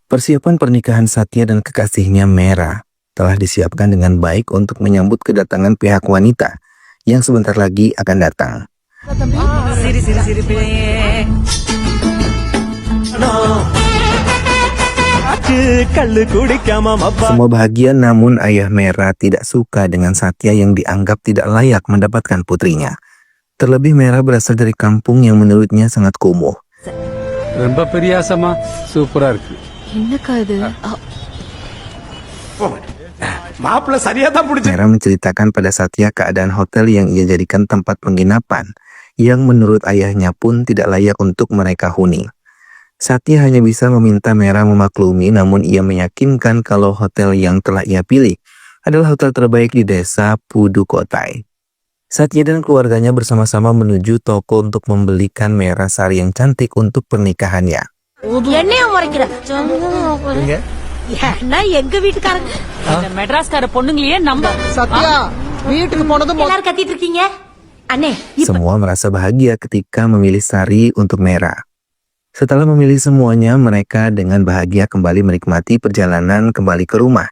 Persiapan pernikahan Satya dan kekasihnya Mera telah disiapkan dengan baik untuk menyambut kedatangan pihak wanita yang sebentar lagi akan datang. Semua bahagia, namun ayah Mera tidak suka dengan Satya yang dianggap tidak layak mendapatkan putrinya. Terlebih Mera berasal dari kampung yang menurutnya sangat kumuh. ரொம்ப பெரியாசமா சூப்பரா இருக்கு. Mera menceritakan pada Satya keadaan hotel yang ia jadikan tempat penginapan, yang menurut ayahnya pun tidak layak untuk mereka huni. Satya hanya bisa meminta Mera memaklumi, namun ia meyakinkan kalau hotel yang telah ia pilih adalah hotel terbaik di desa Pudukotai. Satya dan keluarganya bersama-sama menuju toko untuk membelikan Mera sari yang cantik untuk pernikahannya. Semua merasa bahagia ketika memilih sari untuk Mera. Setelah memilih semuanya, mereka dengan bahagia kembali menikmati perjalanan kembali ke rumah.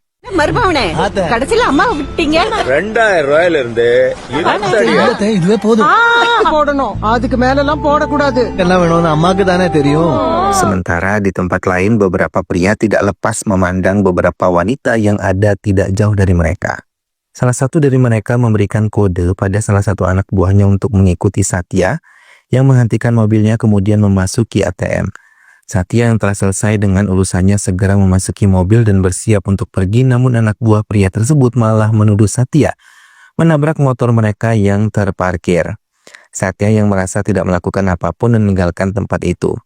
Sementara di tempat lain, beberapa pria tidak lepas memandang beberapa wanita yang ada tidak jauh dari mereka. Salah satu dari mereka memberikan kode pada salah satu anak buahnya untuk mengikuti Satya, yang menghentikan mobilnya kemudian memasuki ATM. Satya yang telah selesai dengan urusannya segera memasuki mobil dan bersiap untuk pergi, namun anak buah pria tersebut malah menuduh Satya menabrak motor mereka yang terparkir. Satya yang merasa tidak melakukan apapun dan meninggalkan tempat itu.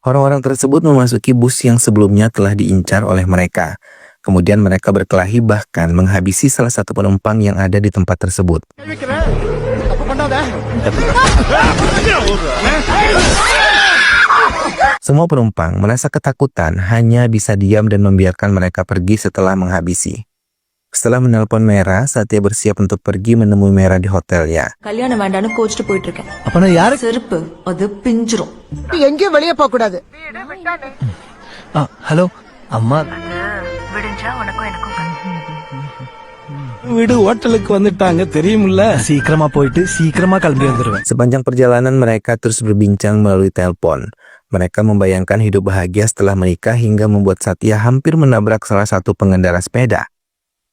Orang-orang tersebut memasuki bus yang sebelumnya telah diincar oleh mereka. Kemudian mereka berkelahi, bahkan menghabisi salah satu penumpang yang ada di tempat tersebut. Semua penumpang merasa ketakutan, hanya bisa diam dan membiarkan mereka pergi setelah menghabisi. Setelah menelpon Mera, Satya bersiap untuk pergi menemui Mera di hotelnya. Halo, Amma. வீடு ஹோட்டலுக்கு வந்துட்டாங்க தெரியுமில்ல. சீக்கிரமா போயிட்டு சீக்கிரமா கிளம்பி வந்துருவேன். Sepanjang perjalanan mereka terus berbincang melalui telepon. Mereka membayangkan hidup bahagia setelah menikah hingga membuat Satya hampir menabrak salah satu pengendara sepeda.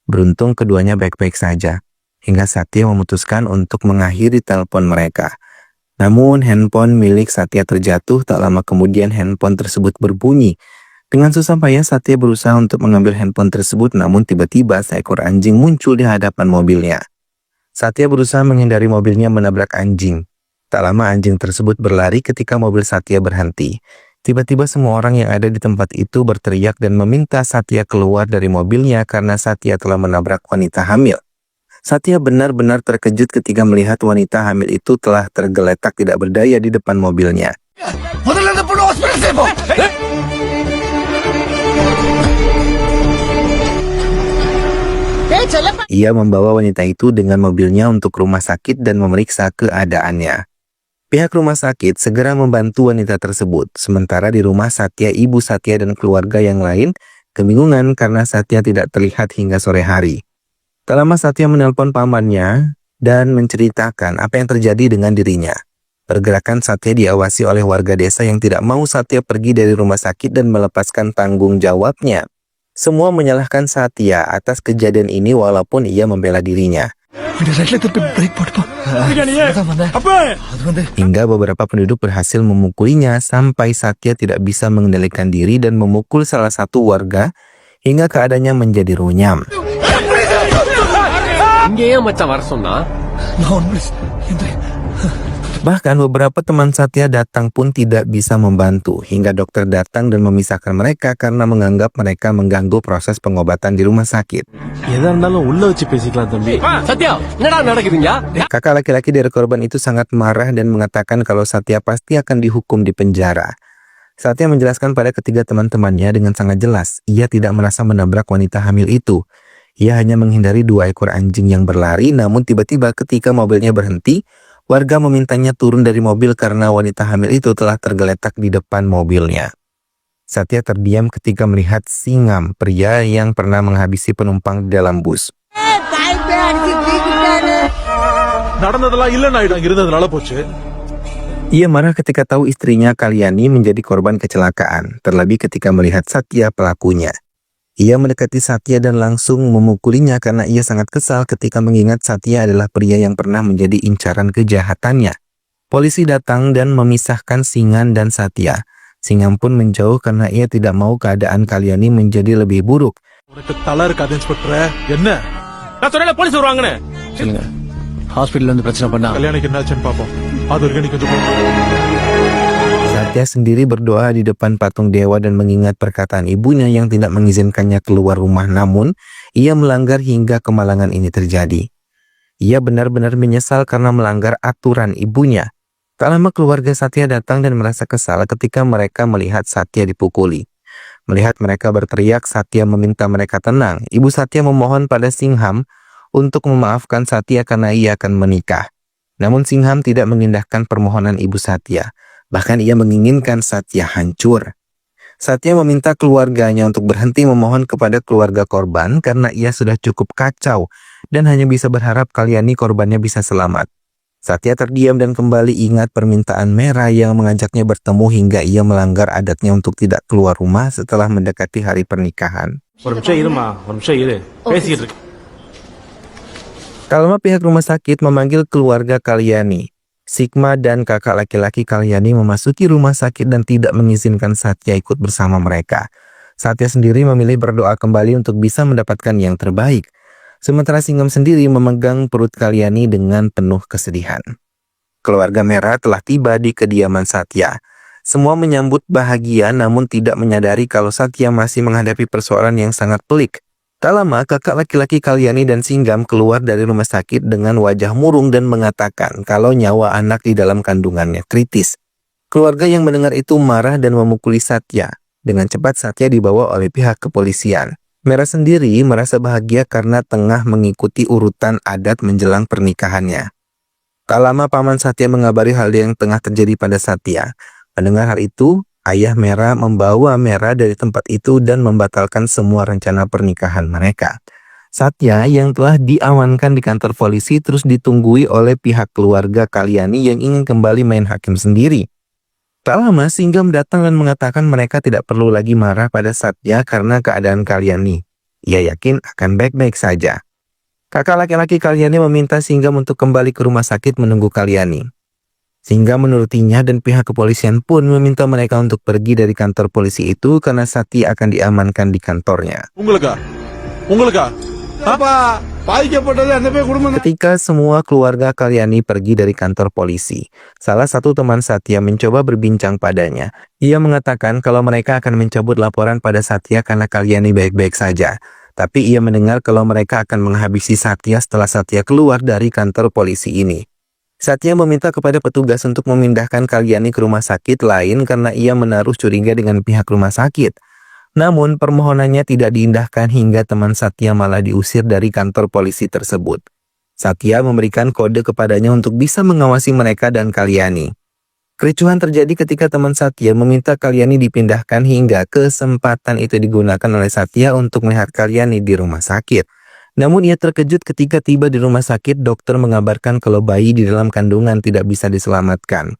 Beruntung keduanya baik-baik saja, hingga Satya memutuskan untuk mengakhiri telepon mereka. Namun handphone milik Satya terjatuh, tak lama kemudian handphone tersebut berbunyi. Dengan susah payah Satya berusaha untuk mengambil handphone tersebut, namun tiba-tiba seekor anjing muncul di hadapan mobilnya. Satya berusaha menghindari mobilnya menabrak anjing. Tak lama anjing tersebut berlari ketika mobil Satya berhenti. Tiba-tiba semua orang yang ada di tempat itu berteriak dan meminta Satya keluar dari mobilnya karena Satya telah menabrak wanita hamil. Satya benar-benar terkejut ketika melihat wanita hamil itu telah tergeletak tidak berdaya di depan mobilnya. Ia membawa wanita itu dengan mobilnya untuk rumah sakit dan memeriksa keadaannya. Pihak rumah sakit segera membantu wanita tersebut. Sementara di rumah Satya, ibu Satya dan keluarga yang lain kebingungan karena Satya tidak terlihat hingga sore hari. Tak lama Satya menelpon pamannya dan menceritakan apa yang terjadi dengan dirinya. Pergerakan Satya diawasi oleh warga desa yang tidak mau Satya pergi dari rumah sakit dan melepaskan tanggung jawabnya. Semua menyalahkan Satya atas kejadian ini walaupun ia membela dirinya. Hingga beberapa penduduk berhasil memukulinya sampai Satya tidak bisa mengendalikan diri dan memukul salah satu warga hingga keadaannya menjadi runyam. Bahkan beberapa teman Satya datang pun tidak bisa membantu, hingga dokter datang dan memisahkan mereka karena menganggap mereka mengganggu proses pengobatan di rumah sakit. Kakak laki-laki dari korban itu sangat marah dan mengatakan kalau Satya pasti akan dihukum di penjara. Satya menjelaskan pada ketiga teman-temannya dengan sangat jelas, ia tidak merasa menabrak wanita hamil itu. Ia hanya menghindari 2 ekor anjing yang berlari, namun tiba-tiba ketika mobilnya berhenti, warga memintanya turun dari mobil karena wanita hamil itu telah tergeletak di depan mobilnya. Satya terdiam ketika melihat Singam, pria yang pernah menghabisi penumpang di dalam bus. நடந்ததெல்லாம் இல்ல நான் இருந்ததுனால போச்சு. Ia marah ketika tahu istrinya Kalyani menjadi korban kecelakaan, terlebih ketika melihat Satya pelakunya. Ia mendekati Satya dan langsung memukulinya karena ia sangat kesal ketika mengingat Satya adalah pria yang pernah menjadi incaran kejahatannya. Polisi datang dan memisahkan Singan dan Satya. Singam pun menjauh karena ia tidak mau keadaan Kalyani menjadi lebih buruk. உனக்கு தலை இருக்காது இன்ஸ்பெக்டர். என்ன? நான் சொன்னேன் போலீஸ் வருவாங்கன்னு. சொல்லுங்க ஹாஸ்பிட்டல்ல இருந்து பிரச்சனை பண்ணா கல்யாணிக்கு என்னாச்சுன்னு பாப்போம். அது வரைக்கும் நீ கொஞ்சம் போ. Satya sendiri berdoa di depan patung dewa dan mengingat perkataan ibunya yang tidak mengizinkannya keluar rumah, namun ia melanggar hingga kemalangan ini terjadi. Ia benar-benar menyesal karena melanggar aturan ibunya. Tak lama keluarga Satya datang dan merasa kesal ketika mereka melihat Satya dipukuli. Melihat mereka berteriak, Satya meminta mereka tenang. Ibu Satya memohon pada Singham untuk memaafkan Satya karena ia akan menikah. Namun Singham tidak mengindahkan permohonan ibu Satya. Bahkan ia menginginkan Satya hancur. Satya meminta keluarganya untuk berhenti memohon kepada keluarga korban karena ia sudah cukup kacau dan hanya bisa berharap Kalyani korbannya bisa selamat. Satya terdiam dan kembali ingat permintaan Mera yang mengajaknya bertemu hingga ia melanggar adatnya untuk tidak keluar rumah setelah mendekati hari pernikahan. ஒரு நிமிஷம் இருமா, ஒரு நிமிஷம் இரு. பேசிட்டு இருக்கு. Tak lama pihak rumah sakit memanggil keluarga Kalyani. Sigma dan kakak laki-laki Kalyani memasuki rumah sakit dan tidak mengizinkan Satya ikut bersama mereka. Satya sendiri memilih berdoa kembali untuk bisa mendapatkan yang terbaik. Sementara Singham sendiri memegang perut Kalyani dengan penuh kesedihan. Keluarga Mera telah tiba di kediaman Satya. Semua menyambut bahagia namun tidak menyadari kalau Satya masih menghadapi persoalan yang sangat pelik. Tak lama kakak laki-laki Kalyani dan Singham keluar dari rumah sakit dengan wajah murung dan mengatakan kalau nyawa anak di dalam kandungannya kritis. Keluarga yang mendengar itu marah dan memukuli Satya. Dengan cepat Satya dibawa oleh pihak kepolisian. Mera sendiri merasa bahagia karena tengah mengikuti urutan adat menjelang pernikahannya. Tak lama paman Satya mengabari hal yang tengah terjadi pada Satya. Mendengar hal itu, ayah Mera membawa Mera dari tempat itu dan membatalkan semua rencana pernikahan mereka. Satya yang telah diamankan di kantor polisi terus ditunggui oleh pihak keluarga Kalyani yang ingin kembali main hakim sendiri. Tak lama Singham datang dan mengatakan mereka tidak perlu lagi marah pada Satya karena keadaan Kalyani. Ia yakin akan baik-baik saja. Kakak laki-laki Kalyani meminta Singham untuk kembali ke rumah sakit menunggu Kalyani. Singham menurutinya dan pihak kepolisian pun meminta mereka untuk pergi dari kantor polisi itu karena Satya akan diamankan di kantornya. உங்களுக்கா? அப்பா பாதிக்கப்பட்டது அந்த போய் குடும்பம். Ketika semua keluarga Kalyani pergi dari kantor polisi, salah satu teman Satya mencoba berbincang padanya. Ia mengatakan kalau mereka akan mencabut laporan pada Satya karena Kalyani baik-baik saja. Tapi ia mendengar kalau mereka akan menghabisi Satya setelah Satya keluar dari kantor polisi ini. Satya meminta kepada petugas untuk memindahkan Kalyani ke rumah sakit lain karena ia menaruh curiga dengan pihak rumah sakit. Namun permohonannya tidak diindahkan hingga teman Satya malah diusir dari kantor polisi tersebut. Satya memberikan kode kepadanya untuk bisa mengawasi mereka dan Kalyani. Kericuhan terjadi ketika teman Satya meminta Kalyani dipindahkan hingga kesempatan itu digunakan oleh Satya untuk melihat Kalyani di rumah sakit. Namun ia terkejut ketika tiba di rumah sakit, dokter mengabarkan kalau bayi di dalam kandungan tidak bisa diselamatkan.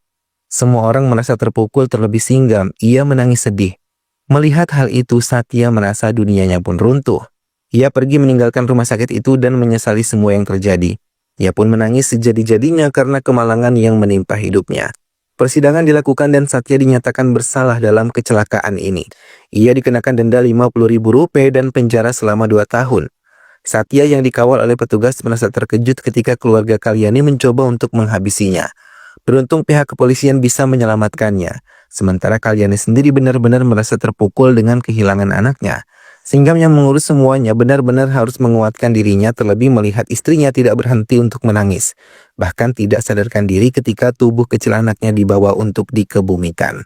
Semua orang merasa terpukul terlebih Singham, ia menangis sedih. Melihat hal itu, Satya merasa dunianya pun runtuh. Ia pergi meninggalkan rumah sakit itu dan menyesali semua yang terjadi. Ia pun menangis sejadi-jadinya karena kemalangan yang menimpa hidupnya. Persidangan dilakukan dan Satya dinyatakan bersalah dalam kecelakaan ini. Ia dikenakan denda Rp50.000 dan penjara selama 2 tahun. Satya yang dikawal oleh petugas merasa terkejut ketika keluarga Kalyani mencoba untuk menghabisinya. Beruntung pihak kepolisian bisa menyelamatkannya. Sementara Kalyani sendiri benar-benar merasa terpukul dengan kehilangan anaknya. Singham yang mengurus semuanya benar-benar harus menguatkan dirinya terlebih melihat istrinya tidak berhenti untuk menangis. Bahkan tidak sadarkan diri ketika tubuh kecil anaknya dibawa untuk dikebumikan.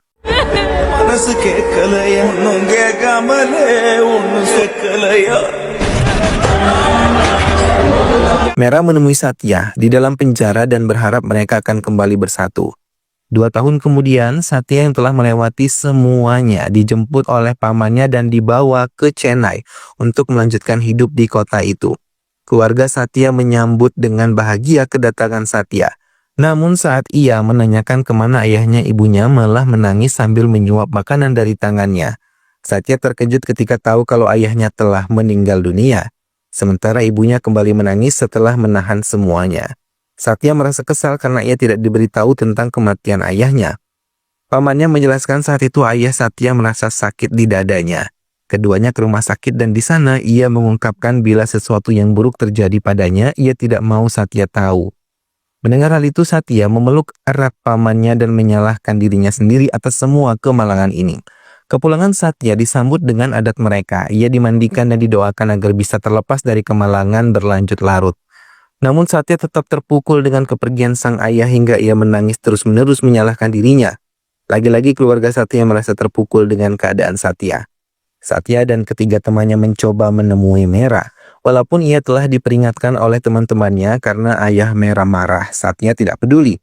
Mera menemui Satya di dalam penjara dan berharap mereka akan kembali bersatu. 2 tahun kemudian, Satya yang telah melewati semuanya dijemput oleh pamannya dan dibawa ke Chennai untuk melanjutkan hidup di kota itu. Keluarga Satya menyambut dengan bahagia kedatangan Satya. Namun saat ia menanyakan kemana ayahnya, ibunya malah menangis sambil menyuap makanan dari tangannya. Satya terkejut ketika tahu kalau ayahnya telah meninggal dunia. Sementara ibunya kembali menangis setelah menahan semuanya. Satya merasa kesal karena ia tidak diberitahu tentang kematian ayahnya. Pamannya menjelaskan saat itu ayah Satya merasa sakit di dadanya. Keduanya ke rumah sakit dan di sana ia mengungkapkan bila sesuatu yang buruk terjadi padanya, ia tidak mau Satya tahu. Mendengar hal itu, Satya memeluk erat pamannya dan menyalahkan dirinya sendiri atas semua kemalangan ini. Kepulangan Satya disambut dengan adat mereka. Ia dimandikan dan didoakan agar bisa terlepas dari kemalangan berlanjut larut. Namun Satya tetap terpukul dengan kepergian sang ayah hingga ia menangis terus-menerus menyalahkan dirinya. Lagi-lagi keluarga Satya merasa terpukul dengan keadaan Satya. Satya dan ketiga temannya mencoba menemui Mera. Walaupun ia telah diperingatkan oleh teman-temannya karena ayah Mera marah, Satya tidak peduli.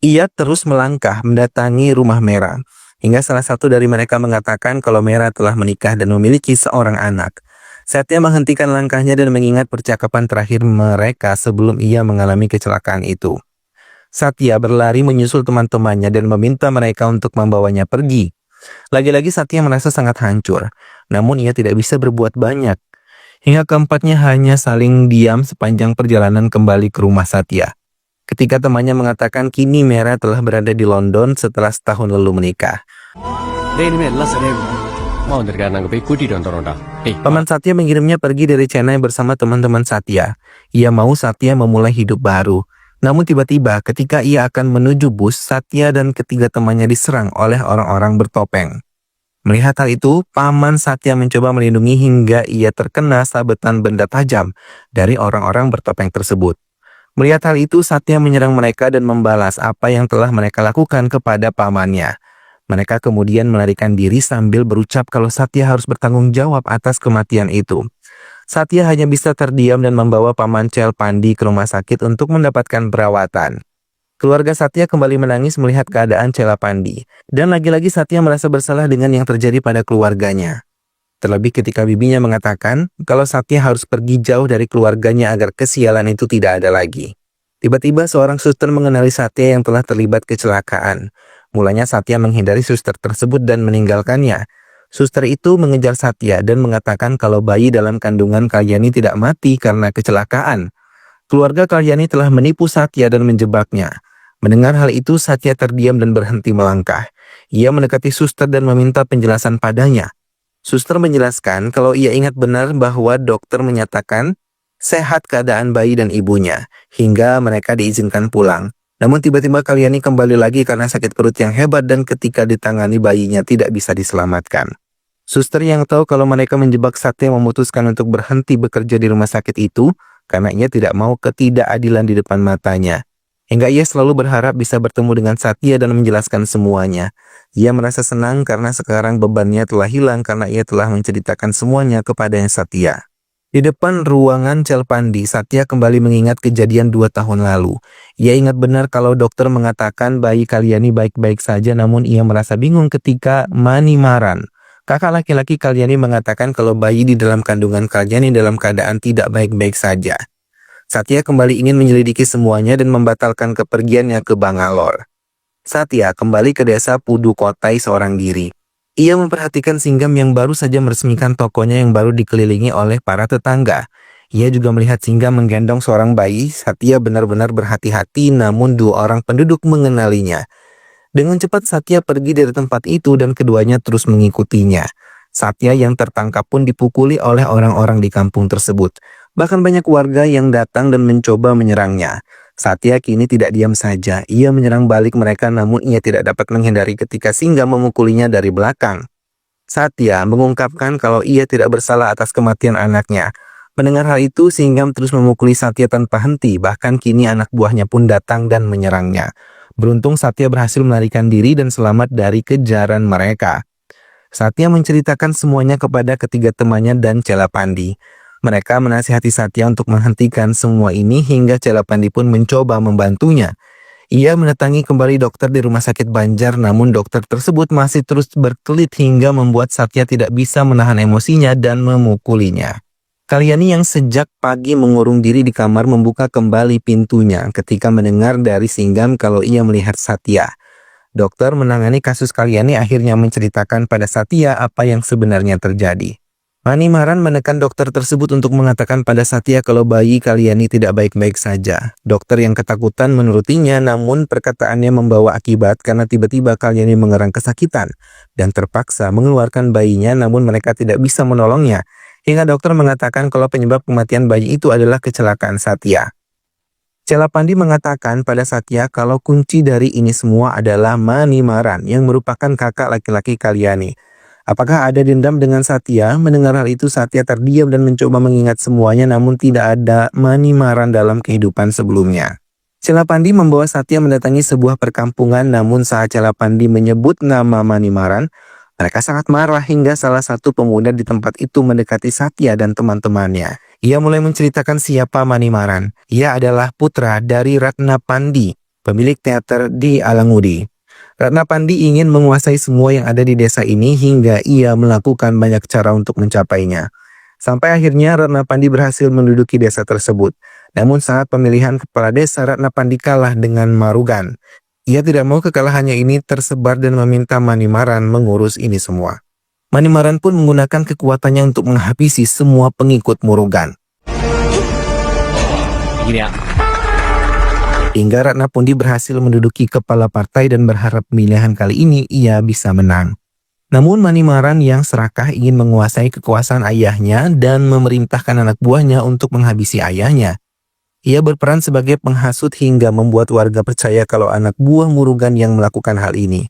Ia terus melangkah mendatangi rumah Mera. Hingga salah satu dari mereka mengatakan kalau Mera telah menikah dan memiliki seorang anak. Satya menghentikan langkahnya dan mengingat percakapan terakhir mereka sebelum ia mengalami kecelakaan itu. Satya berlari menyusul teman-temannya dan meminta mereka untuk membawanya pergi. Lagi-lagi Satya merasa sangat hancur, namun ia tidak bisa berbuat banyak. Hingga keempatnya hanya saling diam sepanjang perjalanan kembali ke rumah Satya. Ketika temannya mengatakan kini Mera telah berada di London setelah setahun lalu menikah. Paman Satya mengirimnya pergi dari Chennai bersama teman-teman Satya. Ia mau Satya memulai hidup baru. Namun tiba-tiba ketika ia akan menuju bus, Satya dan ketiga temannya diserang oleh orang-orang bertopeng. Melihat hal itu, paman Satya mencoba melindungi hingga ia terkena sabetan benda tajam dari orang-orang bertopeng tersebut. Melihat hal itu, Satya menyerang mereka dan membalas apa yang telah mereka lakukan kepada pamannya. Mereka kemudian melarikan diri sambil berucap kalau Satya harus bertanggung jawab atas kematian itu. Satya hanya bisa terdiam dan membawa paman Chelpandi ke rumah sakit untuk mendapatkan perawatan. Keluarga Satya kembali menangis melihat keadaan Chelpandi. Dan lagi-lagi Satya merasa bersalah dengan yang terjadi pada keluarganya. Terlebih ketika bibinya mengatakan kalau Satya harus pergi jauh dari keluarganya agar kesialan itu tidak ada lagi. Tiba-tiba seorang suster mengenali Satya yang telah terlibat kecelakaan. Mulanya Satya menghindari suster tersebut dan meninggalkannya. Suster itu mengejar Satya dan mengatakan kalau bayi dalam kandungan Kalyani tidak mati karena kecelakaan. Keluarga Kalyani telah menipu Satya dan menjebaknya. Mendengar hal itu, Satya terdiam dan berhenti melangkah. Ia mendekati suster dan meminta penjelasan padanya. Suster menjelaskan kalau ia ingat benar bahwa dokter menyatakan sehat keadaan bayi dan ibunya, hingga mereka diizinkan pulang. Namun tiba-tiba Kalyani kembali lagi karena sakit perut yang hebat dan ketika ditangani bayinya tidak bisa diselamatkan. Suster yang tahu kalau mereka menjebak Satya memutuskan untuk berhenti bekerja di rumah sakit itu karena ia tidak mau ketidakadilan di depan matanya. Hingga ia selalu berharap bisa bertemu dengan Satya dan menjelaskan semuanya. Ia merasa senang karena sekarang bebannya telah hilang karena ia telah menceritakan semuanya kepada Satya. Di depan ruangan Chelpandi, Satya kembali mengingat kejadian 2 tahun lalu. Ia ingat benar kalau dokter mengatakan bayi Kalyani baik-baik saja, namun ia merasa bingung ketika Manimaran, kakak laki-laki Kalyani, mengatakan kalau bayi di dalam kandungan Kalyani dalam keadaan tidak baik-baik saja. Satya kembali ingin menyelidiki semuanya dan membatalkan kepergiannya ke Bangalore. Satya kembali ke desa Pudukkottai seorang diri. Ia memperhatikan Singgam yang baru saja meresmikan tokonya yang baru dikelilingi oleh para tetangga. Ia juga melihat Singgam menggendong seorang bayi. Satya benar-benar berhati-hati, namun 2 orang penduduk mengenalinya. Dengan cepat Satya pergi dari tempat itu dan keduanya terus mengikutinya. Satya yang tertangkap pun dipukuli oleh orang-orang di kampung tersebut. Bahkan banyak warga yang datang dan mencoba menyerangnya. Satya kini tidak diam saja. Ia menyerang balik mereka, namun ia tidak dapat menghindari ketika Singgam memukulinya dari belakang. Satya mengungkapkan kalau ia tidak bersalah atas kematian anaknya. Mendengar hal itu, Singgam terus memukuli Satya tanpa henti. Bahkan kini anak buahnya pun datang dan menyerangnya. Beruntung Satya berhasil melarikan diri dan selamat dari kejaran mereka. Satya menceritakan semuanya kepada ketiga temannya dan Chelpandi. Mereka menasihati Satya untuk menghentikan semua ini hingga Chelpandi pun mencoba membantunya. Ia mendatangi kembali dokter di rumah sakit Banjar, namun dokter tersebut masih terus berkelit hingga membuat Satya tidak bisa menahan emosinya dan memukulinya. Kalyani yang sejak pagi mengurung diri di kamar membuka kembali pintunya ketika mendengar dari Singgam kalau ia melihat Satya. Dokter menangani kasus Kalyani akhirnya menceritakan pada Satya apa yang sebenarnya terjadi. Manimaran menekan dokter tersebut untuk mengatakan pada Satya kalau bayi Kalyani tidak baik-baik saja. Dokter yang ketakutan menurutinya, namun perkataannya membawa akibat karena tiba-tiba Kalyani mengerang kesakitan dan terpaksa mengeluarkan bayinya, namun mereka tidak bisa menolongnya. Hingga dokter mengatakan kalau penyebab kematian bayi itu adalah kecelakaan Satya. Celapandi mengatakan pada Satya kalau kunci dari ini semua adalah Manimaran yang merupakan kakak laki-laki Kalyani. Apakah ada dendam dengan Satya? Mendengar hal itu, Satya terdiam dan mencoba mengingat semuanya, namun tidak ada Manimaran dalam kehidupan sebelumnya. Celapandi membawa Satya mendatangi sebuah perkampungan, namun saat Celapandi menyebut nama Manimaran, mereka sangat marah hingga salah satu pemuda di tempat itu mendekati Satya dan teman-temannya. Ia mulai menceritakan siapa Manimaran. Ia adalah putra dari Ratna Pandi, pemilik teater di Alangudi. Ratna Pandi ingin menguasai semua yang ada di desa ini hingga ia melakukan banyak cara untuk mencapainya. Sampai akhirnya Ratna Pandi berhasil menduduki desa tersebut. Namun saat pemilihan kepala desa, Ratna Pandi kalah dengan Marugan. Ia tidak mau kekalahannya ini tersebar dan meminta Manimaran mengurus ini semua. Manimaran pun menggunakan kekuatannya untuk menghabisi semua pengikut Murugan. Gini ya. Hingga Ratna Pandi berhasil menduduki kepala partai dan berharap pemilihan kali ini ia bisa menang. Namun Manimaran yang serakah ingin menguasai kekuasaan ayahnya dan memerintahkan anak buahnya untuk menghabisi ayahnya. Ia berperan sebagai penghasut hingga membuat warga percaya kalau anak buah Murugan yang melakukan hal ini.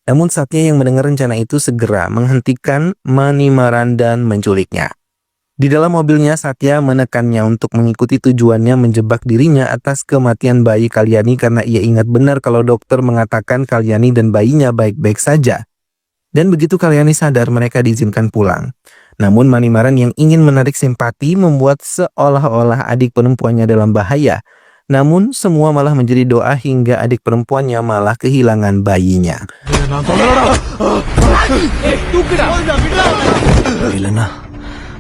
Namun Satya yang mendengar rencana itu segera menghentikan Manimaran dan menculiknya. Di dalam mobilnya, Satya menekannya untuk mengikuti tujuannya menjebak dirinya atas kematian bayi Kalyani karena ia ingat benar kalau dokter mengatakan Kalyani dan bayinya baik-baik saja. Dan begitu Kalyani sadar, mereka diizinkan pulang. Namun Manimaran yang ingin menarik simpati membuat seolah-olah adik perempuannya dalam bahaya. Namun semua malah menjadi doa hingga adik perempuannya malah kehilangan bayinya.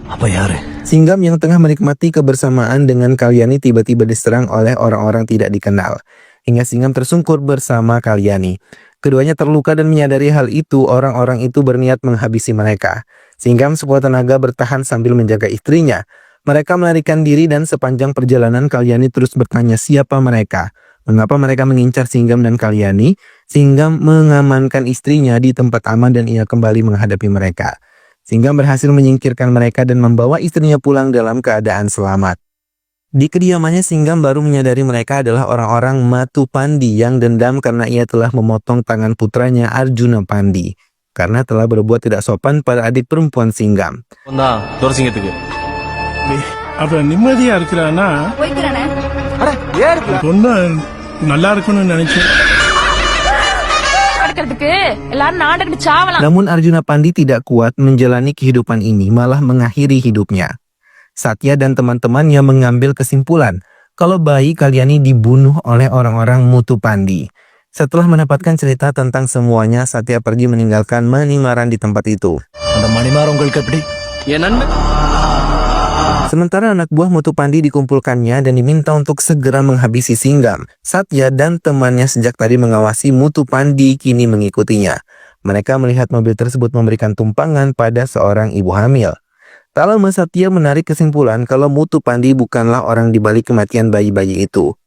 Apa ya, Singgam yang tengah menikmati kebersamaan dengan Kalyani tiba-tiba diserang oleh orang-orang tidak dikenal. Hingga Singgam tersungkur bersama Kalyani. Keduanya terluka dan menyadari hal itu, orang-orang itu berniat menghabisi mereka. Singgam sekuat tenaga bertahan sambil menjaga istrinya. Mereka melarikan diri dan sepanjang perjalanan Kalyani terus bertanya siapa mereka. Mengapa mereka mengincar Singgam dan Kalyani? Singgam mengamankan istrinya di tempat aman dan ia kembali menghadapi mereka. Singgam berhasil menyingkirkan mereka dan membawa istrinya pulang dalam keadaan selamat. Di kediamannya, Singgam baru menyadari mereka adalah orang-orang Matu Pandi yang dendam karena ia telah memotong tangan putranya Arjuna Pandi karena telah berbuat tidak sopan pada adik perempuan Singgam. அப்ப நிம்மதியா இருக்கிறானா பொண்ணு நல்லா இருக்கும்னு நினைச்சேன். Namun Arjuna Pandi tidak kuat menjalani kehidupan ini, malah mengakhiri hidupnya. Satya dan teman-temannya mengambil kesimpulan kalau bayi Kalyani dibunuh oleh orang-orang Mutu Pandi. Setelah mendapatkan cerita tentang semuanya, Satya pergi meninggalkan Manimaran di tempat itu. Sementara anak buah Mutu Pandi dikumpulkannya dan diminta untuk segera menghabisi Singgam. Satya dan temannya sejak tadi mengawasi Mutu Pandi kini mengikutinya. Mereka melihat mobil tersebut memberikan tumpangan pada seorang ibu hamil. Tak lama Satya menarik kesimpulan kalau Mutu Pandi bukanlah orang di balik kematian bayi-bayi itu.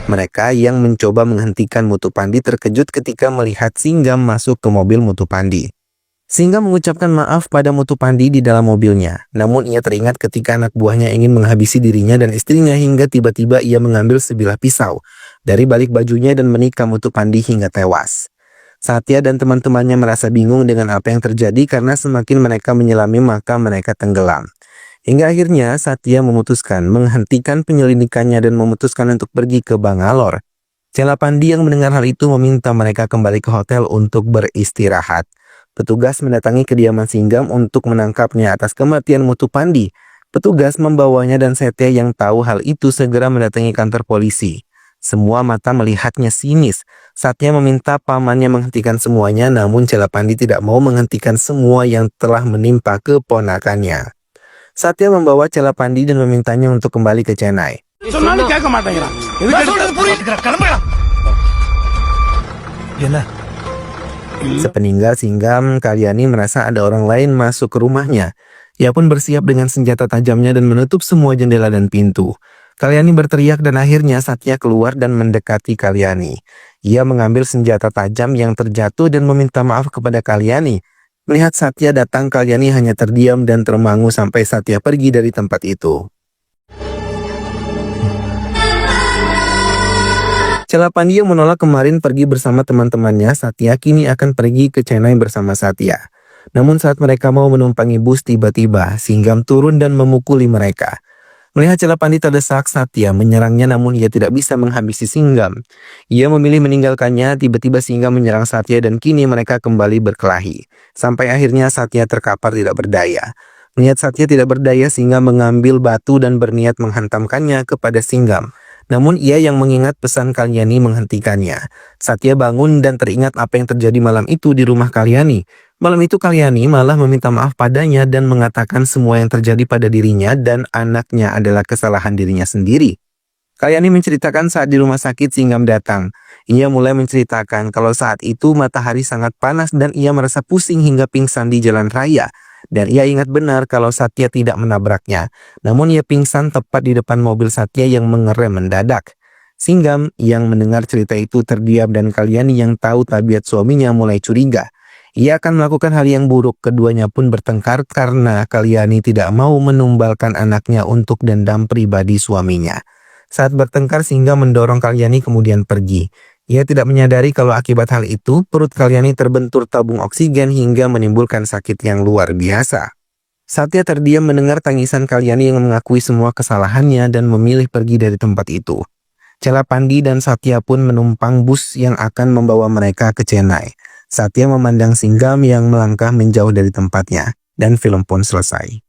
Mereka yang mencoba menghentikan Mutu Pandi terkejut ketika melihat Singgam masuk ke mobil Mutu Pandi. Singgam mengucapkan maaf pada Mutu Pandi di dalam mobilnya. Namun ia teringat ketika anak buahnya ingin menghabisi dirinya dan istrinya hingga tiba-tiba ia mengambil sebilah pisau dari balik bajunya dan menikam Mutu Pandi hingga tewas. Satya dan teman-temannya merasa bingung dengan apa yang terjadi karena semakin mereka menyelami maka mereka tenggelam. Hingga akhirnya Satya memutuskan menghentikan penyelidikannya dan memutuskan untuk pergi ke Bangalore. Celapandi yang mendengar hal itu meminta mereka kembali ke hotel untuk beristirahat. Petugas mendatangi kediaman Singgam untuk menangkapnya atas kematian Mutu Pandi. Petugas membawanya dan Satya yang tahu hal itu segera mendatangi kantor polisi. Semua mata melihatnya sinis. Satya meminta pamannya menghentikan semuanya, namun Celapandi tidak mau menghentikan semua yang telah menimpa keponakannya. Satya membawa Celapandi dan memintanya untuk kembali ke Chennai. என்ன Sepeninggal Singgam, Kalyani merasa ada orang lain masuk ke rumahnya. Ia pun bersiap dengan senjata tajamnya dan menutup semua jendela dan pintu. Kalyani berteriak dan akhirnya Satya keluar dan mendekati Kalyani. Ia mengambil senjata tajam yang terjatuh dan meminta maaf kepada Kalyani. Melihat Satya datang, Kalyani hanya terdiam dan termangu sampai Satya pergi dari tempat itu. Celapandi yang menolak kemarin pergi bersama teman-temannya, Satya kini akan pergi ke Chennai bersama Satya. Namun saat mereka mau menumpangi bus, tiba-tiba Singgam turun dan memukuli mereka. Melihat Celapandi terdesak, Satya menyerangnya namun ia tidak bisa menghabisi Singgam. Ia memilih meninggalkannya, tiba-tiba Singgam menyerang Satya dan kini mereka kembali berkelahi. Sampai akhirnya Satya terkapar tidak berdaya. Melihat Satya tidak berdaya, Singgam mengambil batu dan berniat menghantamkannya kepada Singgam. Namun ia yang mengingat pesan Kalyani menghentikannya. Satya bangun dan teringat apa yang terjadi malam itu di rumah Kalyani. Malam itu Kalyani malah meminta maaf padanya dan mengatakan semua yang terjadi pada dirinya dan anaknya adalah kesalahan dirinya sendiri. Kalyani menceritakan saat di rumah sakit Singgam datang. Ia mulai menceritakan kalau saat itu matahari sangat panas dan ia merasa pusing hingga pingsan di jalan raya. Dan ia ingat benar kalau Satya tidak menabraknya. Namun ia pingsan tepat di depan mobil Satya yang mengerem mendadak. Singgam yang mendengar cerita itu terdiam dan Kalyani yang tahu tabiat suaminya mulai curiga. Ia akan melakukan hal yang buruk. Keduanya pun bertengkar karena Kalyani tidak mau menumbalkan anaknya untuk dendam pribadi suaminya. Saat bertengkar, Singgam mendorong Kalyani kemudian pergi. Ia tidak menyadari kalau akibat hal itu, perut Kalyani terbentur tabung oksigen hingga menimbulkan sakit yang luar biasa. Satya terdiam mendengar tangisan Kalyani yang mengakui semua kesalahannya dan memilih pergi dari tempat itu. Celapandi dan Satya pun menumpang bus yang akan membawa mereka ke Chennai. Satya memandang Singgam yang melangkah menjauh dari tempatnya, dan film pun selesai.